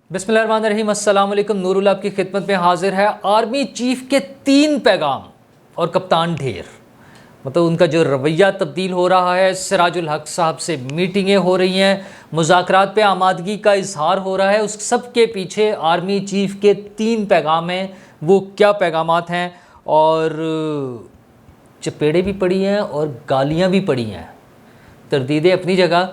बिस्मिल्लाहिर्रहमानिर्रहीम, अस्सलाम वालेकुम। नूरुल आपकी खिदमत में हाजिर है। आर्मी चीफ के 3 पैगाम और कप्तान ढेर, मतलब उनका जो रवैया तब्दील हो रहा है। सिराजुल हक साहब से मीटिंगें हो रही हैं, मुज़ाकरात पे आमादगी का इजहार हो रहा है। उस सब के पीछे आर्मी चीफ के 3 पैगाम हैं। वो क्या पैगामात हैं? और चपेड़े भी पड़ी हैं और गालियाँ भी पड़ी हैं। तरदीदें अपनी जगह,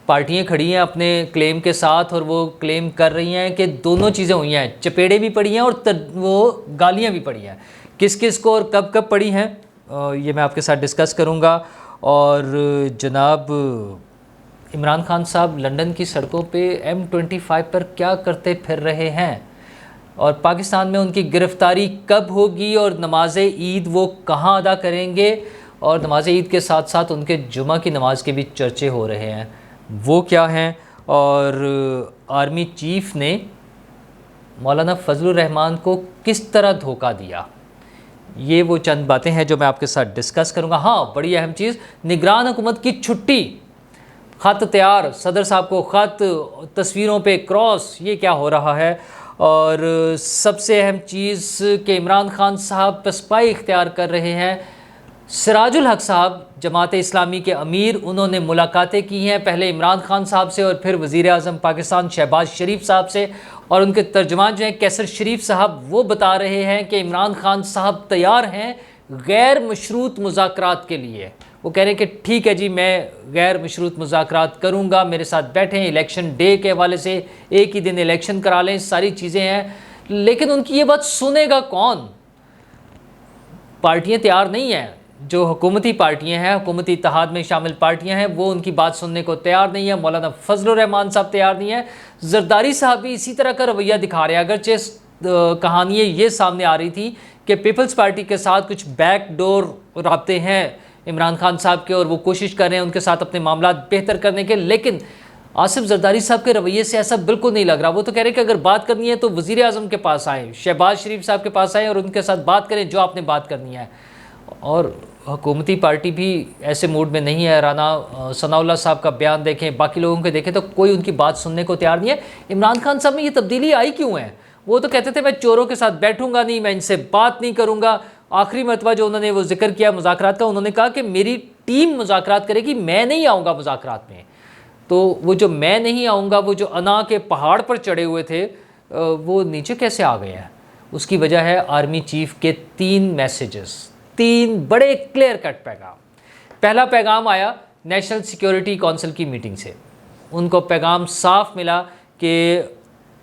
पार्टियां खड़ी हैं अपने क्लेम के साथ और वो क्लेम कर रही हैं कि दोनों चीज़ें हुई हैं। चपेड़े भी पड़ी हैं और वो गालियां भी पड़ी हैं। किस किस को और कब कब पड़ी हैं, ये मैं आपके साथ डिस्कस करूंगा। और जनाब इमरान खान साहब लंदन की सड़कों पे M25 पर क्या करते फिर रहे हैं, और पाकिस्तान में उनकी गिरफ़्तारी कब होगी, और नमाज ईद वो कहाँ अदा करेंगे, और नमाज ईद के साथ साथ उनके जुमा की नमाज के भी चर्चे हो रहे हैं, वो क्या हैं। और आर्मी चीफ ने मौलाना फजलुर रहमान को किस तरह धोखा दिया, ये वो चंद बातें हैं जो मैं आपके साथ डिस्कस करूंगा। हाँ, बड़ी अहम चीज़, निगरान हुकूमत की छुट्टी, ख़त तैयार, सदर साहब को ख़त, तस्वीरों पे क्रॉस, ये क्या हो रहा है। और सबसे अहम चीज़ कि इमरान खान साहब पसपाई इख्तियार कर रहे हैं। सिराजुल हक साहब जमात इस्लामी के अमीर, उन्होंने मुलाकातें की हैं, पहले इमरान खान साहब से और फिर वज़ीर आज़म पाकिस्तान शहबाज शरीफ साहब से। और उनके तर्जमान जो हैं कैसर शरीफ साहब, वो बता रहे हैं कि इमरान खान साहब तैयार हैं गैर मशरूत मुज़ाकरात के लिए। वो कह रहे हैं कि ठीक है जी, मैं गैर मशरूत मुज़ाकरात करूँगा, मेरे साथ बैठें, इलेक्शन डे के हवाले से एक ही दिन इलेक्शन करा लें, सारी चीज़ें हैं। लेकिन उनकी ये बात सुनेगा कौन? पार्टियाँ तैयार नहीं हैं, जो हुकूमती पार्टियां हैं, हुकूमती इत्तेहाद में शामिल पार्टियां हैं, वो उनकी बात सुनने को तैयार नहीं है। मौलाना फजलुर रहमान साहब तैयार नहीं है। जरदारी साहब भी इसी तरह का रवैया दिखा रहे हैं। अगरचे कहानियाँ ये सामने आ रही थी कि पीपल्स पार्टी के साथ कुछ बैकडोर राब्ते हैं इमरान खान साहब के, और वो कोशिश कर रहे हैं उनके साथ अपने मामला बेहतर करने के। लेकिन आसिफ जरदारी साहब के रवैये से ऐसा बिल्कुल नहीं लग रहा। वो तो कह रहे हैं कि अगर बात करनी है तो वज़ीर आज़म के पास आएँ, शहबाज शरीफ साहब के पास आएँ और उनके साथ बात करें जो आपने बात करनी है। और हुकूमती पार्टी भी ऐसे मूड में नहीं है। राना सनाउल्लाह साहब का बयान देखें, बाकी लोगों के देखें, तो कोई उनकी बात सुनने को तैयार नहीं है। इमरान खान साहब में ये तब्दीली आई क्यों है? वो तो कहते थे मैं चोरों के साथ बैठूंगा नहीं, मैं इनसे बात नहीं करूंगा। आखिरी मरतबा जो उन्होंने वो जिक्र किया मुज़ाकरात का, उन्होंने कहा कि मेरी टीम मुज़ाकरात करेगी, मैं नहीं आऊँगा मुज़ाकरात में। तो वो जो मैं नहीं आऊँगा, वो जो अना के पहाड़ पर चढ़े हुए थे, वो नीचे कैसे आ गए हैं? उसकी वजह है आर्मी चीफ के 3 मैसेजेस, 3 बड़े क्लियर कट पैगाम। पहला पैगाम आया नेशनल सिक्योरिटी काउंसिल की मीटिंग से। उनको पैगाम साफ मिला कि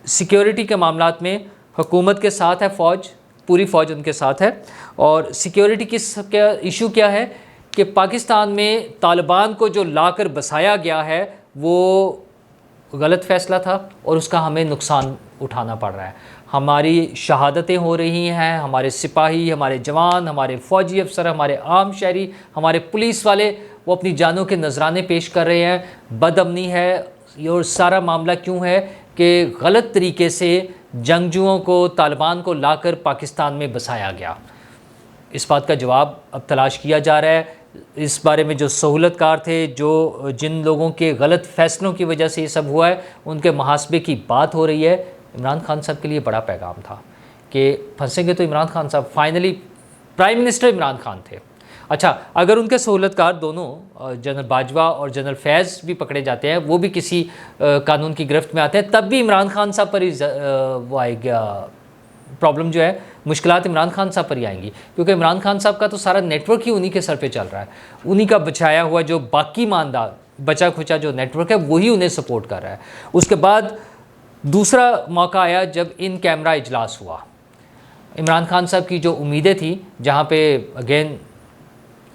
सिक्योरिटी के मामलात में हुकूमत के साथ है फ़ौज, पूरी फ़ौज उनके साथ है। और सिक्योरिटी क्या इशू क्या है कि पाकिस्तान में तालिबान को जो लाकर बसाया गया है वो गलत फ़ैसला था और उसका हमें नुकसान उठाना पड़ रहा है। हमारी शहादतें हो रही हैं, हमारे सिपाही, हमारे जवान, हमारे फ़ौजी अफसर, हमारे आम शहरी, हमारे पुलिस वाले, वो अपनी जानों के नजराने पेश कर रहे हैं। बदअमनी है। और सारा मामला क्यों है कि गलत तरीके से जंगजुओं को, तालिबान को लाकर पाकिस्तान में बसाया गया। इस बात का जवाब अब तलाश किया जा रहा है। इस बारे में जो सहूलतकार थे, जो जिन लोगों के गलत फ़ैसलों की वजह से ये सब हुआ है, उनके मुहासबे की बात हो रही है। इमरान खान साहब के लिए बड़ा पैगाम था कि फंसेंगे तो इमरान खान साहब। Finally prime minister Imran Khan थे। अच्छा, अगर उनके सहूलतकार दोनों जनरल बाजवा और जनरल फैज़ भी पकड़े जाते हैं, वो भी किसी कानून की गिरफ्त में आते हैं, तब भी इमरान खान साहब पर ही वो आएगा प्रॉब्लम, जो है मुश्किलात इमरान खान साहब पर ही आएंगी। क्योंकि इमरान खान साहब का तो सारा नेटवर्क ही उन्हीं के सर पे चल रहा है। उन्हीं का बचाया हुआ जो बाकी ईमानदार बचा खुचा जो नेटवर्क है, वही उन्हें सपोर्ट कर रहा है। उसके बाद दूसरा मौका आया जब इन कैमरा इजलास हुआ। इमरान खान साहब की जो उम्मीदें थी, जहाँ पे अगेन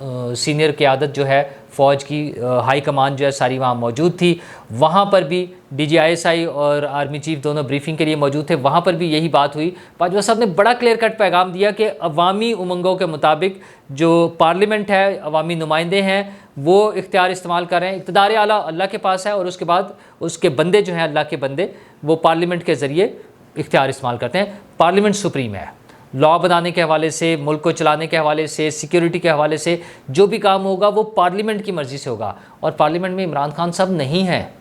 सीनियर क़यादत जो है फ़ौज की, हाई कमान जो है सारी वहाँ मौजूद थी। वहाँ पर भी DGISI और आर्मी चीफ दोनों ब्रीफिंग के लिए मौजूद थे। वहाँ पर भी यही बात हुई। बाजवा साहब ने बड़ा क्लियर कट पैगाम दिया कि अवामी उमंगों के मुताबिक जो पार्लियामेंट है, अवामी नुमाइंदे हैं, वो इख्तियार इस्तेमाल कर रहे हैं। इक़्तिदार आला अल्लाह के पास है और उसके बाद उसके बंदे जो हैं, अल्लाह के बंदे, वो पार्लियामेंट के ज़रिए इख्तियार इस्तेमाल करते हैं। पार्लियामेंट सुप्रीम है। लॉ बनाने के हवाले से, मुल्क को चलाने के हवाले से, सिक्योरिटी के हवाले से जो भी काम होगा वो पार्लियामेंट की मर्ज़ी से होगा। और पार्लियामेंट में इमरान खान साहब नहीं हैं,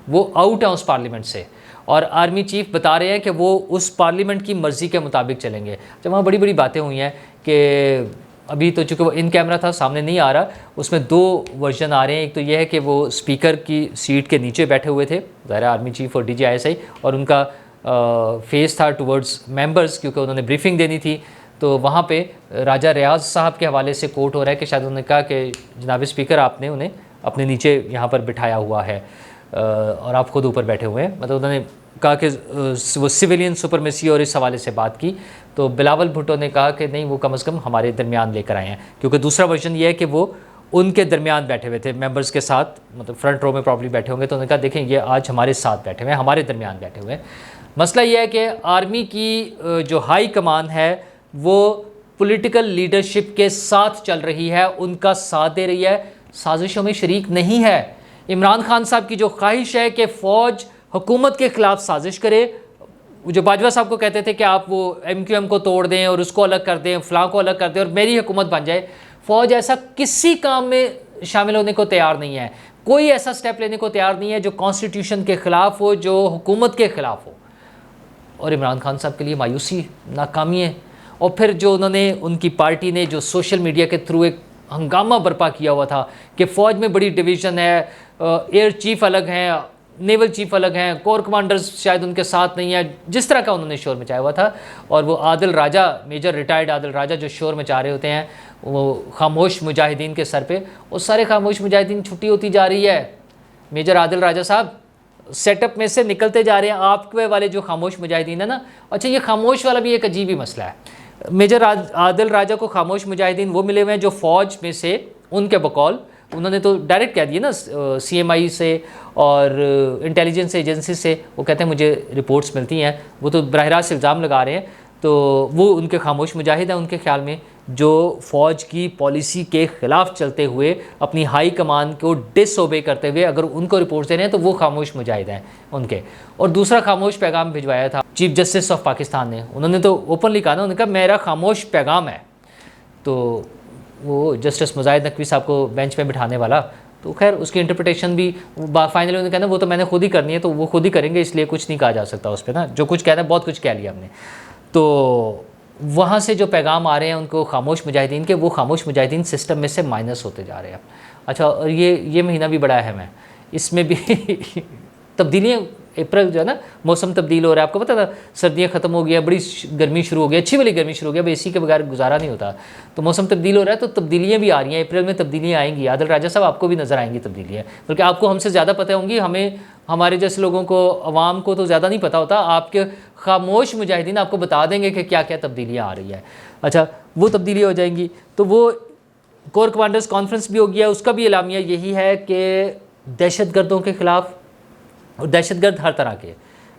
वो आउट हैं उस पार्लियामेंट से। और आर्मी चीफ बता रहे हैं कि वो उस पार्लियामेंट की मर्ज़ी के मुताबिक चलेंगे। जब वहाँ बड़ी बड़ी बातें हुई हैं कि अभी तो चूँकि वो इन कैमरा था, सामने नहीं आ रहा, उसमें 2 वर्जन आ रहे हैं। एक तो ये है कि वो स्पीकर की सीट के नीचे बैठे हुए थे, ज़ाहिर आर्मी चीफ और DGISI, और उनका फेस था टुवर्ड्स मेंबर्स, क्योंकि उन्होंने ब्रीफिंग देनी थी। तो वहाँ पे राजा रियाज साहब के हवाले से कोट हो रहा है कि शायद उन्होंने कहा कि जनाब स्पीकर आपने उन्हें अपने नीचे यहाँ पर बिठाया हुआ है और आप खुद ऊपर बैठे हुए हैं। मतलब उन्होंने कहा कि वो सिविलियन सुपरमेसी और इस हवाले से बात की। तो बिलावल भुट्टो ने कहा कि नहीं, वो कम से कम हमारे दरमियान लेकर आए हैं, क्योंकि दूसरा वर्जन ये है कि वो उनके दरमियान बैठे हुए थे मेंबर्स के साथ, मतलब फ्रंट रो में प्रॉब्ली बैठे होंगे। तो उन्होंने कहा देखें ये आज हमारे साथ बैठे हुए हैं, हमारे दरमियान बैठे हुए हैं। मसला ये है कि आर्मी की जो हाई कमान है वो पॉलिटिकल लीडरशिप के साथ चल रही है, उनका साथ दे रही है, साजिशों में शरीक नहीं है। इमरान खान साहब की जो ख्वाहिश है कि फ़ौज हुकूमत के ख़िलाफ़ साजिश करे, जो बाजवा साहब को कहते थे कि आप वो MQM को तोड़ दें और उसको अलग कर दें, फ़लाँ को अलग कर दें और मेरी हुकूमत बन जाए, फ़ौज ऐसा किसी काम में शामिल होने को तैयार नहीं है। कोई ऐसा स्टेप लेने को तैयार नहीं है जो कॉन्स्टिट्यूशन के ख़िलाफ़ हो, जो हुकूमत के ख़िलाफ़ हो। और इमरान खान साहब के लिए मायूसी, नाकामी है। और फिर जो उन्होंने, उनकी पार्टी ने जो सोशल मीडिया के थ्रू एक हंगामा बर्पा किया हुआ था कि फ़ौज में बड़ी डिवीज़न है, एयर चीफ अलग हैं, नेवल चीफ अलग हैं, कोर कमांडर्स शायद उनके साथ नहीं है, जिस तरह का उन्होंने शोर मचाया हुआ था। और वो आदिल राजा, मेजर रिटायर्ड आदिल राजा जो शोर मचा रहे होते हैं वो खामोश मुजाहिदीन के सर पे, वो सारे खामोश मुजाहिदीन छुट्टी होती जा रही है। मेजर आदिल राजा साहब सेटअप में से निकलते जा रहे हैं। आपके वाले जो खामोश मुजाहिदीन है ना, अच्छा ये खामोश वाला भी एक अजीब ही मसला है। मेजर आदिल राजा को खामोश मुजाहिदीन वो मिले हुए हैं जो फ़ौज में से, उनके बकौल उन्होंने तो डायरेक्ट कह दिया ना CMI से और इंटेलिजेंस एजेंसी से, वो कहते हैं मुझे रिपोर्ट्स मिलती हैं, वो तो बराह रास्त इल्ज़ाम लगा रहे हैं। तो वो उनके खामोश मुजाहिद हैं उनके ख़्याल में, जो फ़ौज की पॉलिसी के ख़िलाफ़ चलते हुए अपनी हाई कमान को डिसओबे करते हुए अगर उनको रिपोर्ट दे रहे हैं तो वो खामोश मुजाहिद हैं उनके। और दूसरा खामोश पैगाम भिजवाया था चीफ जस्टिस ऑफ पाकिस्तान ने, उन्होंने तो ओपनली कहा ना, उन्होंने कहा मेरा खामोश पैगाम है। तो वो जस्टिस मुजाहिद नकवी साहब को बेंच पे बिठाने वाला, तो खैर उसकी इंटरप्रिटेशन भी फाइनली उन्होंने कहना वो तो मैंने खुद ही करनी है, तो वो खुद ही करेंगे, इसलिए कुछ नहीं कहा जा सकता उस पर ना, जो कुछ कहना है बहुत कुछ कह लिया हमने। तो वहाँ से जो पैगाम आ रहे हैं उनको खामोश मुजाहिदीन के, वो खामोश मुजाहिदीन सिस्टम में से माइनस होते जा रहे हैं। अच्छा, और ये महीना भी बड़ा अहम है, इसमें भी तब्दीलियाँ, अप्रैल जो है ना, मौसम तब्दील हो रहा है, आपको पता था, सर्दियाँ ख़त्म हो गई है, बड़ी गर्मी शुरू हो गई, अच्छी वाली गर्मी शुरू हो गई, अब AC के बगैर गुजारा नहीं होता। तो मौसम तब्दील हो रहा है, तो तब्दीलियाँ भी आ रही हैं, अप्रैल में तब्दीलियाँ आएंगी। आदिल राजा साहब आपको भी नज़र आएंगी तब्दीलियाँ, बल्कि आपको हमसे ज़्यादा पता होंगी, हमें, हमारे जैसे लोगों को, अवाम को तो ज़्यादा नहीं पता होता। आपके खामोश मुजाहिदीन आपको बता देंगे कि क्या क्या तब्दीलियाँ आ रही है। अच्छा, वो तब्दीली हो जाएंगी। तो वो कोर कमांडर्स कॉन्फ्रेंस भी हो गया, उसका भी एलामिया यही है कि दहशतगर्दों के ख़िलाफ़, और दहशतगर्द हर तरह के,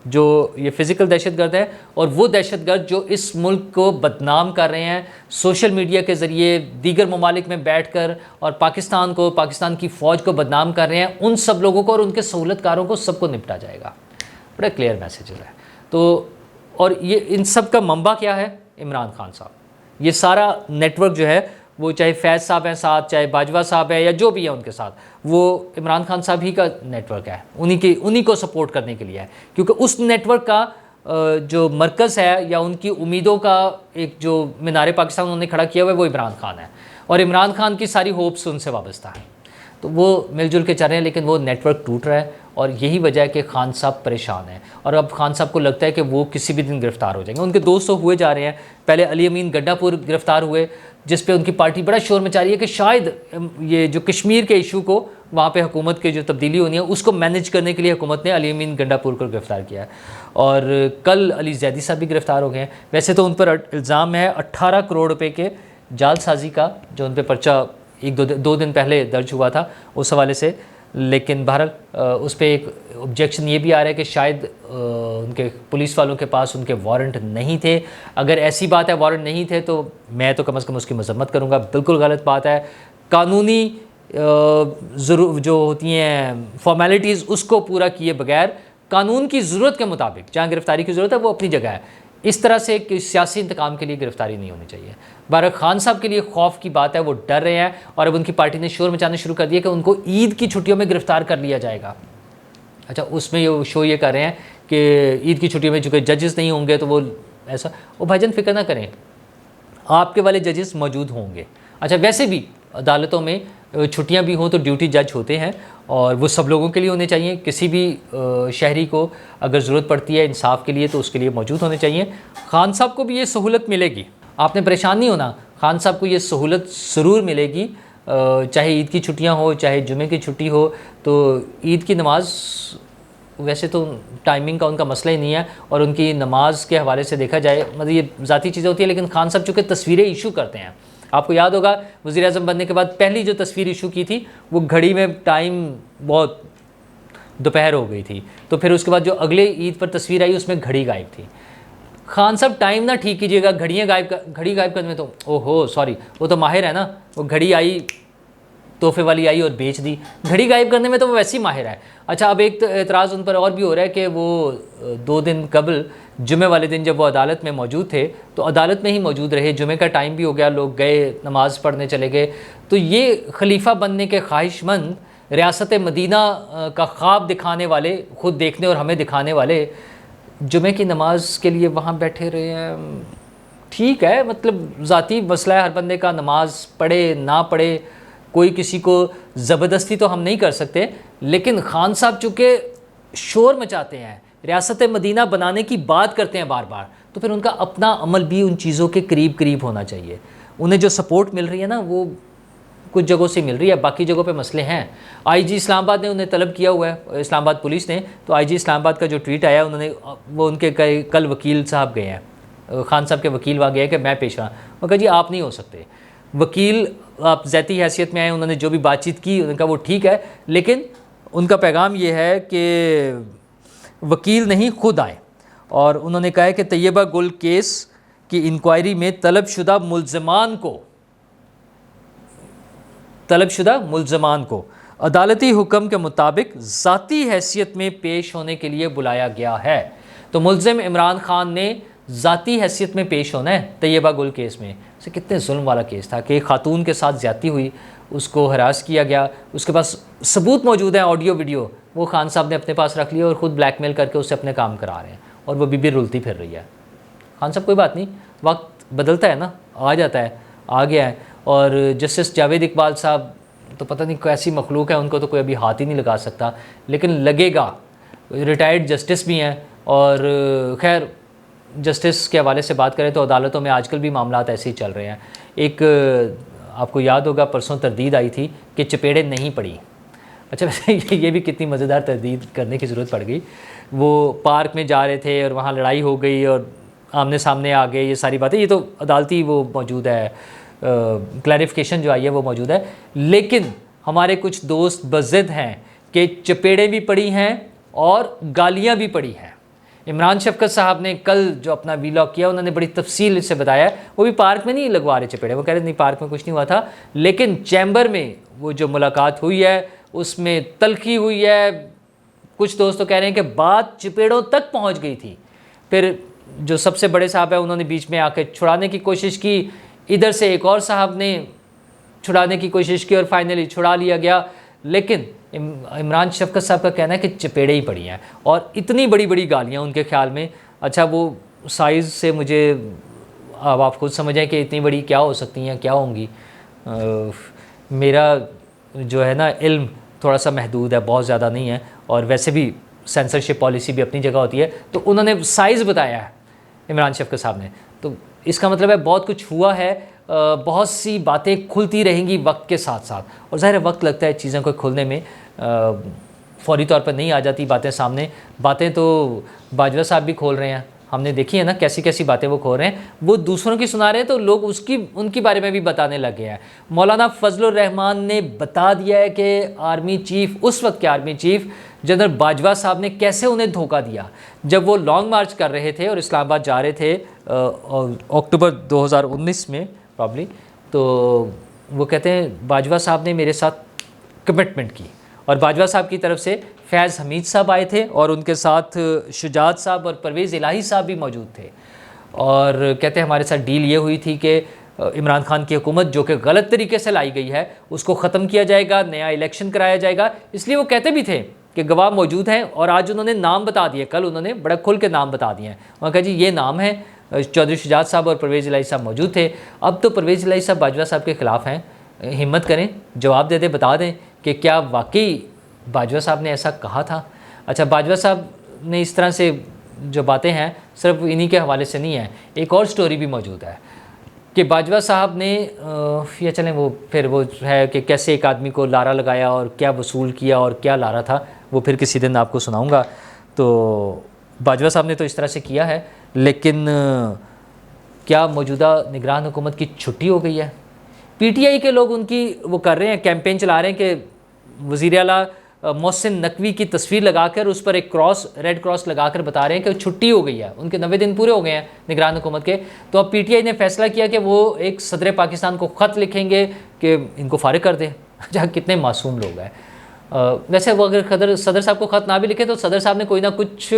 जो ये फ़िज़िकल दहशतगर्द है और वो दहशतगर्द जो इस मुल्क को बदनाम कर रहे हैं सोशल मीडिया के ज़रिए, दीगर ममालिक में बैठकर, और पाकिस्तान को, पाकिस्तान की फ़ौज को बदनाम कर रहे हैं, उन सब लोगों को और उनके सहूलतकारों को सबको निपटा जाएगा। बड़ा क्लियर मैसेज है। तो और ये इन सब का मंबा क्या है? इमरान खान साहब। ये सारा नेटवर्क जो है, वो चाहे फैज़ साहब हैं साथ, चाहे बाजवा साहब है, या जो भी है उनके साथ, वो इमरान खान साहब ही का नेटवर्क है, उन्हीं को सपोर्ट करने के लिए है। क्योंकि उस नेटवर्क का जो मरकज़ है, या उनकी उम्मीदों का एक जो मीनार पाकिस्तान उन्होंने खड़ा किया हुआ है, वो इमरान खान है, और इमरान खान की सारी होप्स उनसे वाबस्ता है। तो वो मिलजुल के चल रहे हैं, लेकिन वो नेटवर्क टूट रहा है, और यही वजह है कि खान साहब परेशान हैं। और अब खान साहब को लगता है कि वो किसी भी दिन गिरफ़्तार हो जाएंगे। उनके दोस्त तो हुए जा रहे हैं, पहले अली अमीन गड्ढापुर गिरफ़्तार हुए, जिस पे उनकी पार्टी बड़ा शोर मचा रही है कि शायद ये जो कश्मीर के इशू को, वहाँ पे हुकूमत की जो तब्दीली होनी है, उसको मैनेज करने के लिए हुकूमत ने अली अमीन गंडापुर को गिरफ़्तार किया है। और कल अली जैदी साहब भी गिरफ़्तार हो गए हैं। वैसे तो उन पर इल्ज़ाम है 18 करोड़ रुपए के जालसाजी का, जो उन पर पर्चा दो दिन पहले दर्ज हुआ था उस हवाले से। लेकिन बहरहाल उस पर एक ऑब्जेक्शन ये भी आ रहा है कि शायद उनके पुलिस वालों के पास उनके वारंट नहीं थे। अगर ऐसी बात है, वारंट नहीं थे, तो मैं तो कम से कम उसकी मजम्मत करूँगा, बिल्कुल गलत बात है। कानूनी जो होती हैं फॉर्मेलिटीज़, उसको पूरा किए बगैर कानून की ज़रूरत के मुताबिक जहाँ गिरफ़्तारी की ज़रूरत है वो अपनी जगह है। इस तरह से कि सियासी इंतकाम के लिए गिरफ़्तारी नहीं होनी चाहिए। बहरहाल खान साहब के लिए खौफ की बात है, वो डर रहे हैं, और अब उनकी पार्टी ने शोर मचाना शुरू कर दिया कि उनको ईद की छुट्टियों में गिरफ़्तार कर लिया जाएगा। अच्छा, उसमें ये शो ये कर रहे हैं कि ईद की छुट्टी में चूँकि जजेस नहीं होंगे तो वो ऐसा, वो भाईजान फ़िक्र ना करें, आपके वाले जजेस मौजूद होंगे। अच्छा, वैसे भी अदालतों में छुट्टियां भी हों तो ड्यूटी जज होते हैं और वो सब लोगों के लिए होने चाहिए। किसी भी शहरी को अगर ज़रूरत पड़ती है इंसाफ के लिए तो उसके लिए मौजूद होने चाहिए। खान साहब को भी ये सहूलत मिलेगी, आपने परेशान नहीं होना, खान साहब को ये सहूलत ज़रूर मिलेगी। चाहे ईद की छुट्टियां हो, चाहे जुमे की छुट्टी हो, तो ईद की नमाज़ वैसे तो टाइमिंग का उनका मसला ही नहीं है, और उनकी नमाज के हवाले से देखा जाए मतलब ये ज़ाती चीज़ें होती है, लेकिन खान साहब चूँकि तस्वीरें इशू करते हैं, आपको याद होगा वज़ीर-ए-आज़म बनने के बाद पहली जो तस्वीर इशू की थी वो घड़ी में टाइम बहुत दोपहर हो गई थी, तो फिर उसके बाद जो अगले ईद पर तस्वीर आई उसमें घड़ी गायब थी। खान साहब टाइम ना ठीक कीजिएगा, घड़ी गायब करने में तो ओहो सॉरी, वो तो माहिर है ना, वो घड़ी आई तोहफे वाली आई और बेच दी, घड़ी गायब करने में तो वो वैसे ही माहिर है। अच्छा, अब एक तो एतराज़ उन पर और भी हो रहा है कि वो 2 दिन कबल जुमे वाले दिन जब वो अदालत में मौजूद थे तो अदालत में ही मौजूद रहे, जुमे का टाइम भी हो गया, लोग गए नमाज़ पढ़ने चले गए, तो ये खलीफा बनने के ख्वाहिशमंद रियासत मदीना का ख्वाब दिखाने वाले, ख़ुद देखने और हमें दिखाने वाले, जुमे की नमाज के लिए वहाँ बैठे रहे हैं। ठीक है, मतलब ज़ाती मसला है हर बंदे का, नमाज पढ़े ना पढ़े, कोई किसी को ज़बरदस्ती तो हम नहीं कर सकते, लेकिन खान साहब चूँकि शोर मचाते हैं, रियासत मदीना बनाने की बात करते हैं बार बार, तो फिर उनका अपना अमल भी उन चीज़ों के करीब करीब होना चाहिए। उन्हें जो सपोर्ट मिल रही है ना वो कुछ जगहों से मिल रही है, बाकी जगहों पे मसले हैं। आईजी इस्लामाबाद ने उन्हें तलब किया हुआ है, इस्लामाबाद पुलिस ने, तो आईजी इस्लामाबाद का जो ट्वीट आया उन्होंने, वो उनके कल वकील साहब गए हैं, खान साहब के वकील वहाँ गए कि मैं पेश रहा, वो कहा जी आप नहीं हो सकते, वकील आप ज़ाती हैसियत में आए, उन्होंने जो भी बातचीत की उनका वो ठीक है, लेकिन उनका पैगाम ये है कि वकील नहीं खुद आए, और उन्होंने कहा है कि तैयबा गुल केस की इंक्वायरी में तलबशुदा मुल्ज़मान को अदालती हुक्म के मुताबिक ज़ाती हैसियत में पेश होने के लिए बुलाया गया है। तो मुल्ज़िम इमरान खान ने ज़ाती हैसियत में पेश होना है तैयबा गुल केस में। से कितने जुल्म वाला केस था कि खातून के साथ ज़्यादती हुई, उसको हरास किया गया, उसके पास सबूत मौजूद है, ऑडियो वीडियो, वो खान साहब ने अपने पास रख लिया और ख़ुद ब्लैकमेल करके उससे अपने काम करा रहे हैं, और वो बीबी रुलती फिर रही है। खान साहब कोई बात नहीं, वक्त बदलता है ना, आ जाता है, आ गया है। और जस्टिस जावेद इकबाल साहब तो पता नहीं कैसी मखलूक है, उनको तो कोई अभी हाथ ही नहीं लगा सकता, लेकिन लगेगा, रिटायर्ड जस्टिस भी हैं। और खैर जस्टिस के हवाले से बात करें तो अदालतों में आजकल भी मामलात ऐसे ही चल रहे हैं। एक आपको याद होगा परसों तरदीद आई थी कि चपेड़े नहीं पड़ी। अच्छा, वैसे ये भी कितनी मज़ेदार तरदीद करने की ज़रूरत पड़ गई। वो पार्क में जा रहे थे और वहाँ लड़ाई हो गई और आमने सामने आ गए, ये सारी बातें, ये तो अदालती वो मौजूद है, क्लैरिफिकेशन जो आई है वो मौजूद है। लेकिन हमारे कुछ दोस्त बज़िद हैं कि चपेड़े भी पड़ी हैं और गालियाँ भी पड़ी हैं। इमरान शफकत साहब ने कल जो अपना वीलॉग किया उन्होंने बड़ी तफसील से बताया, वो भी पार्क में नहीं लगवा रहे चपेड़े, वो कह रहे नहीं पार्क में कुछ नहीं हुआ था, लेकिन चैम्बर में वो जो मुलाकात हुई है उसमें तलखी हुई है। कुछ दोस्त तो कह रहे हैं कि बात चपेड़ों तक पहुंच गई थी। फिर जो सबसे बड़े साहब है उन्होंने बीच में आके छुड़ाने की कोशिश की, इधर से एक और साहब ने छुड़ाने की कोशिश की और फाइनली छुड़ा लिया गया। लेकिन इमरान शफकत साहब का कहना है कि चपेड़े ही पड़ी हैं और इतनी बड़ी बड़ी गालियाँ उनके ख्याल में। अच्छा, वो साइज़ से मुझे, अब आप खुद समझें कि इतनी बड़ी क्या हो सकती हैं, क्या होंगी। मेरा जो है ना इल्म थोड़ा सा महदूद है, बहुत ज़्यादा नहीं है, और वैसे भी सेंसरशिप पॉलिसी भी अपनी जगह होती है। तो उन्होंने साइज़ बताया है इमरान शफकत साहब ने, तो इसका मतलब है बहुत कुछ हुआ है, बहुत सी बातें खुलती रहेंगी वक्त के साथ साथ, और ज़ाहिर वक्त लगता है चीज़ों को खुलने में, फौरी तौर पर नहीं आ जाती बातें सामने। बातें तो बाजवा साहब भी खोल रहे हैं, हमने देखी है ना कैसी कैसी बातें वो खोल रहे हैं, वो दूसरों की सुना रहे हैं तो लोग उनकी बारे में भी बताने लगे हैं। मौलाना फजलुर रहमान ने बता दिया है कि आर्मी चीफ, उस वक्त के आर्मी चीफ जनरल बाजवा साहब ने कैसे उन्हें धोखा दिया जब वो लॉन्ग मार्च कर रहे थे और इस्लामाबाद जा रहे थे अक्टूबर 2019 में प्रॉब्ली। तो वो कहते हैं बाजवा साहब ने मेरे साथ कमिटमेंट की, और बाजवा साहब की तरफ से फैज़ हमीद साहब आए थे और उनके साथ शुजात साहब और परवेज़ इलाही साहब भी मौजूद थे, और कहते हैं हमारे साथ डील ये हुई थी कि इमरान खान की हुकूमत जो कि गलत तरीके से लाई गई है उसको ख़त्म किया जाएगा, नया इलेक्शन कराया जाएगा। इसलिए वो कहते भी थे कि गवाह मौजूद हैं और आज उन्होंने नाम बता दिए, कल उन्होंने बड़ा खुल के नाम बता दिए हैं। उन्होंने कहा जी ये नाम है, चौधरी शुजात साहब और परवेज़ इलाही साहब मौजूद थे। अब तो परवेज़ इलाही साहब बाजवा साहब के ख़िलाफ़ हैं, हिम्मत करें, जवाब दे दें, बता दें कि क्या वाकई बाजवा साहब ने ऐसा कहा था। अच्छा, बाजवा साहब ने इस तरह से जो बातें हैं सिर्फ इन्हीं के हवाले से नहीं है, एक और स्टोरी भी मौजूद है कि बाजवा साहब ने या चलें वो फिर वो है कि कैसे एक आदमी को लारा लगाया और क्या वसूल किया और क्या लारा था, वो फिर किसी दिन आपको सुनाऊंगा। तो बाजवा साहब ने तो इस तरह से किया है, लेकिन क्या मौजूदा निगरान हुकूमत की छुट्टी हो गई है? पीटीआई के लोग उनकी वो कर रहे हैं, कैंपेन चला रहे हैं कि वज़ीर आला मोहसिन नकवी की तस्वीर लगाकर उस पर एक क्रॉस, रेड क्रॉस लगाकर बता रहे हैं कि छुट्टी हो गई है, उनके 90 दिन पूरे हो गए हैं निगरान हुकूमत के। तो अब पीटीआई ने फैसला किया कि वो एक सदर पाकिस्तान को ख़त लिखेंगे कि इनको फारिग कर दें। जहाँ कितने मासूम लोग हैं। वैसे वो अगर सदर साहब को ख़त ना भी लिखे तो सदर साहब ने कोई ना कुछ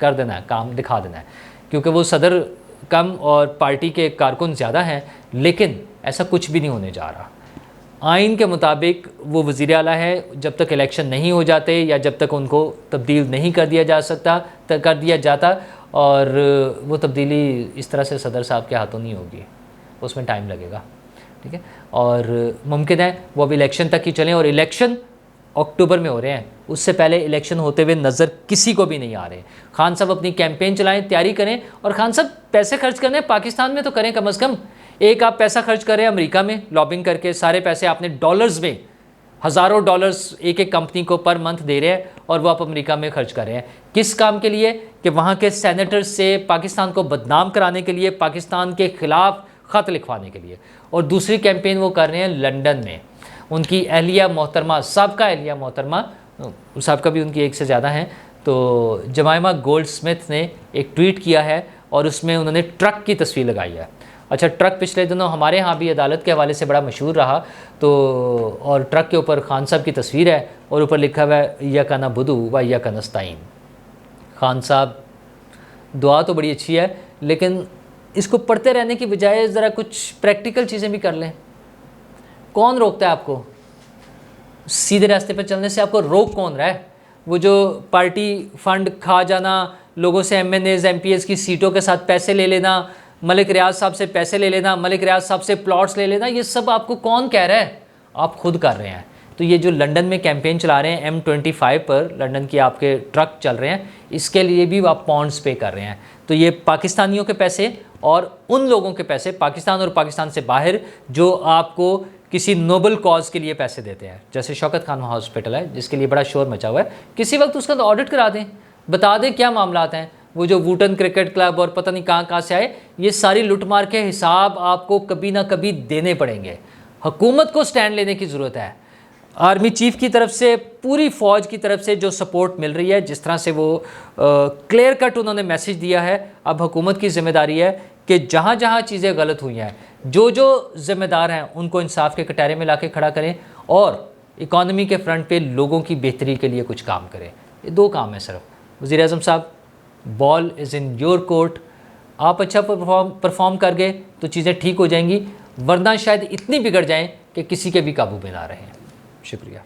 कर देना है, काम दिखा देना है, क्योंकि वो सदर कम और पार्टी के कारकुन ज़्यादा हैं। लेकिन ऐसा कुछ भी नहीं होने जा रहा। आइन के मुताबिक वो वज़ीर आला है, जब तक इलेक्शन नहीं हो जाते या जब तक उनको तब्दील नहीं कर दिया जाता, और वो तब्दीली इस तरह से सदर साहब के हाथों नहीं होगी, उसमें टाइम लगेगा, ठीक है। और मुमकिन है वो अब इलेक्शन तक ही चलें, और इलेक्शन अक्टूबर में हो रहे हैं, उससे पहले इलेक्शन होते हुए नज़र किसी को भी नहीं आ रहे। खान साहब अपनी कैंपेन चलाएं, तैयारी करें, और खान साहब पैसे खर्च करने पाकिस्तान में तो करें कम अज़ कम। एक आप पैसा खर्च करें अमेरिका में लॉबिंग करके, सारे पैसे आपने डॉलर्स में, हज़ारों डॉलर्स एक एक कंपनी को पर मंथ दे रहे हैं, और वो आप अमेरिका में खर्च कर रहे हैं। किस काम के लिए? कि वहाँ के सेनेटर्स से पाकिस्तान को बदनाम कराने के लिए, पाकिस्तान के ख़िलाफ़ ख़त लिखवाने के लिए। और दूसरी कैंपेन वो कर रहे हैं लंदन में। उनकी अहलिया मोहतरमा, सबका अहलिया मोहतरमा, सबका भी उनकी एक से ज़्यादा हैं, तो जमाइमा गोल्डस्मिथ ने एक ट्वीट किया है और उसमें उन्होंने ट्रक की तस्वीर लगाई है। अच्छा, ट्रक पिछले दिनों हमारे यहाँ भी अदालत के हवाले से बड़ा मशहूर रहा, तो और ट्रक के ऊपर खान साहब की तस्वीर है और ऊपर लिखा हुआ है इय्याका नअबुदु व इय्याका नस्तईन। खान साहब, दुआ तो बड़ी अच्छी है, लेकिन इसको पढ़ते रहने की बजाय ज़रा कुछ प्रैक्टिकल चीज़ें भी कर लें। कौन रोकता है आपको? सीधे रास्ते पर चलने से आपको रोक कौन रहा है? वो जो पार्टी फंड खा जाना, लोगों से MNAs MPs की सीटों के साथ पैसे ले लेना, मलिक रियाज साहब से पैसे ले लेना, मलिक रियाज साहब से प्लॉट्स ले लेना, ये सब आपको कौन कह रहा है? आप खुद कर रहे हैं। तो ये जो लंदन में कैंपेन चला रहे हैं M25 पर, लंदन की आपके ट्रक चल रहे हैं, इसके लिए भी आप पॉन्ड्स पे कर रहे हैं। तो ये पाकिस्तानियों के पैसे और उन लोगों के पैसे, पाकिस्तान और पाकिस्तान से बाहर, जो आपको किसी नोबल कॉज के लिए पैसे देते हैं। जैसे शौकत खान हॉस्पिटल है जिसके लिए बड़ा शोर मचा हुआ है, किसी वक्त उसका ऑडिट करा दें, बता दें क्या मामलात हैं। वो जो वूटन क्रिकेट क्लब और पता नहीं कहाँ से आए, ये सारी लुटमार के हिसाब आपको कभी ना कभी देने पड़ेंगे। हुकूमत को स्टैंड लेने की ज़रूरत है। आर्मी चीफ की तरफ से, पूरी फ़ौज की तरफ से जो सपोर्ट मिल रही है, जिस तरह से वो क्लियर कट उन्होंने मैसेज दिया है, अब हुकूमत की ज़िम्मेदारी है कि जहाँ जहाँ चीज़ें गलत हुई हैं, जो जो ज़िम्मेदार हैं उनको इंसाफ के कटहरे में ला के खड़ा करें और इकॉनमी के फ्रंट पे लोगों की बेहतरी के लिए कुछ काम करें। ये दो काम है सिर्फ। वज़ीर आज़म साहब, ball is in your court. आप अच्छा परफॉर्म कर गए तो चीज़ें ठीक हो जाएंगी, वरना शायद इतनी बिगड़ जाएं कि किसी के भी काबू में ना रहें। शुक्रिया।